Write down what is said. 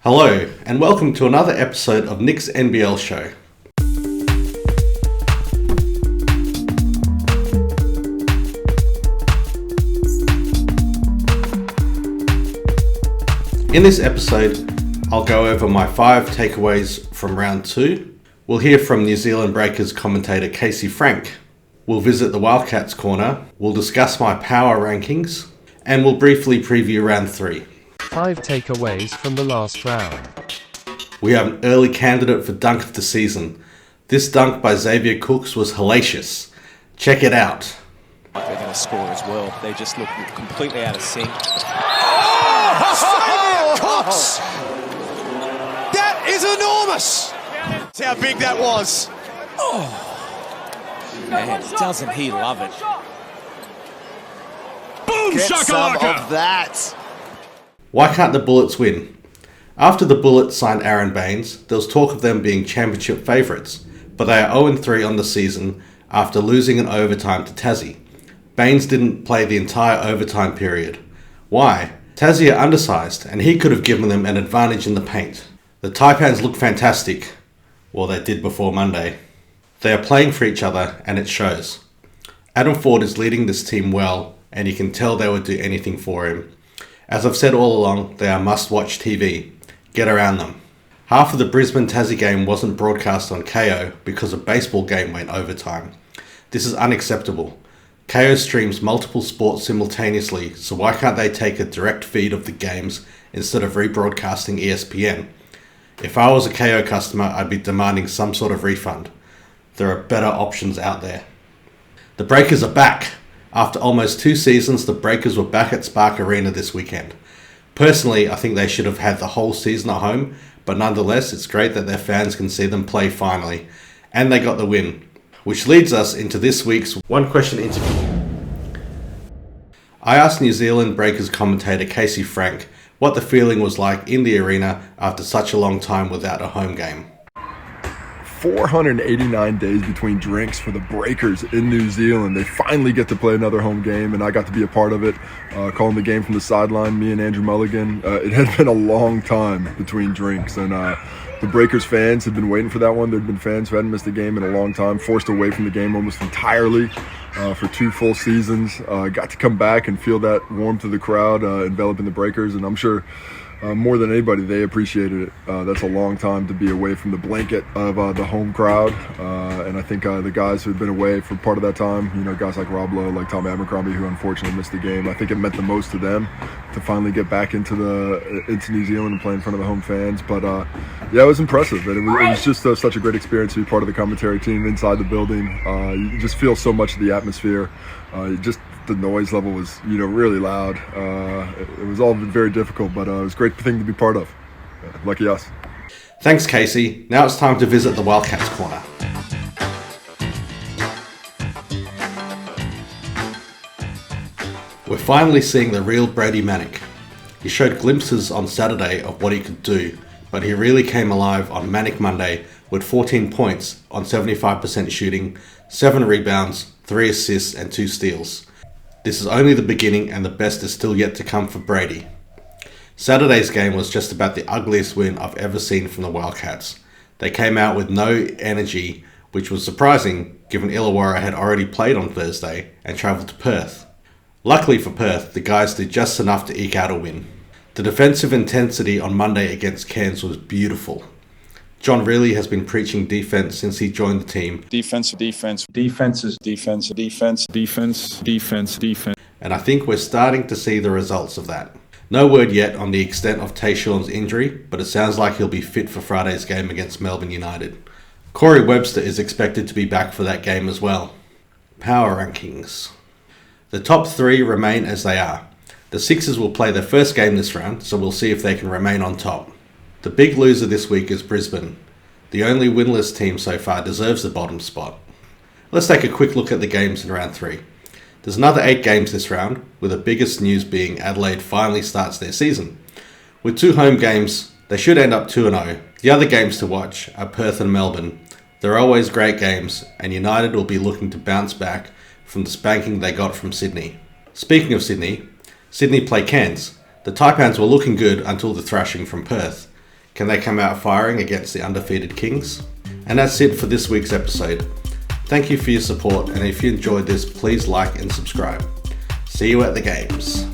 Hello, and welcome to another episode of Nick's NBL show. In this episode, I'll go over my 5 takeaways from round 2. We'll hear from New Zealand Breakers commentator Casey Frank. We'll visit the Wildcats corner. We'll discuss my power rankings, and we'll briefly preview round 3. 5 takeaways from the last round. We have an early candidate for dunk of the season. This dunk by Xavier Cooks was hellacious. Check it out. They're going to score as well. They just look completely out of sync. Oh, Cooks! That is enormous! See how big that was. Man, doesn't he love it? Boom, Get some shakalaka! of that. Why can't the Bullets win? After the Bullets signed Aaron Baines, there was talk of them being championship favourites, but they are 0-3 on the season after losing in overtime to Tassie. Baines didn't play the entire overtime period. Why? Tassie are undersized, and he could have given them an advantage in the paint. The Taipans look fantastic. Well, they did before Monday. They are playing for each other, and it shows. Adam Ford is leading this team well, and you can tell they would do anything for him. As I've said all along, they are must-watch TV. Get around them. Half of the Brisbane Tassie game wasn't broadcast on KO because a baseball game went overtime. This is unacceptable. KO streams multiple sports simultaneously, so why can't they take a direct feed of the games instead of rebroadcasting ESPN? If I was a KO customer, I'd be demanding some sort of refund. There are better options out there. The Breakers are back. After almost 2 seasons, the Breakers were back at Spark Arena this weekend. Personally, I think they should have had the whole season at home, but nonetheless, it's great that their fans can see them play finally. And they got the win. Which leads us into this week's One Question interview. I asked New Zealand Breakers commentator Casey Frank what the feeling was like in the arena after such a long time without a home game. 489 days between drinks for the Breakers in New Zealand. They finally get to play another home game, and I got to be a part of it, calling the game from the sideline, me and Andrew Mulligan. It had been a long time between drinks, and the Breakers fans had been waiting for that one. There had been fans who hadn't missed a game in a long time, forced away from the game almost entirely for 2 full seasons. Got to come back and feel that warmth of the crowd enveloping the Breakers, and I'm sure more than anybody, they appreciated it. That's a long time to be away from the blanket of the home crowd. And I think the guys who had been away for part of that time, guys like Rob Lowe, like Tom Abercrombie, who unfortunately missed the game, I think it meant the most to them to finally get back into New Zealand and play in front of the home fans. But yeah, it was impressive. And it was just such a great experience to be part of the commentary team inside the building. You just feel so much of the atmosphere. The noise level was, really loud. It was all very difficult, but it was a great thing to be part of. Lucky us. Thanks, Casey. Now it's time to visit the Wildcats corner. We're finally seeing the real Brady Manek. He showed glimpses on Saturday of what he could do, but he really came alive on Manek Monday with 14 points on 75% shooting, 7 rebounds, 3 assists and 2 steals. This is only the beginning, and the best is still yet to come for Brady. Saturday's game was just about the ugliest win I've ever seen from the Wildcats. They came out with no energy, which was surprising given Illawarra had already played on Thursday and travelled to Perth. Luckily for Perth, the guys did just enough to eke out a win. The defensive intensity on Monday against Cairns was beautiful. John Reilly has been preaching defense since he joined the team. Defense. And I think we're starting to see the results of that. No word yet on the extent of Tayshaun's injury, but it sounds like he'll be fit for Friday's game against Melbourne United. Corey Webster is expected to be back for that game as well. Power rankings. The top 3 remain as they are. The Sixers will play their first game this round, so we'll see if they can remain on top. The big loser this week is Brisbane. The only winless team so far deserves the bottom spot. Let's take a quick look at the games in round 3. There's another 8 games this round, with the biggest news being Adelaide finally starts their season. With 2 home games, they should end up 2-0. The other games to watch are Perth and Melbourne. They're always great games, and United will be looking to bounce back from the spanking they got from Sydney. Speaking of Sydney play Cairns. The Taipans were looking good until the thrashing from Perth. Can they come out firing against the undefeated Kings? And that's it for this week's episode. Thank you for your support, and if you enjoyed this, please like and subscribe. See you at the games.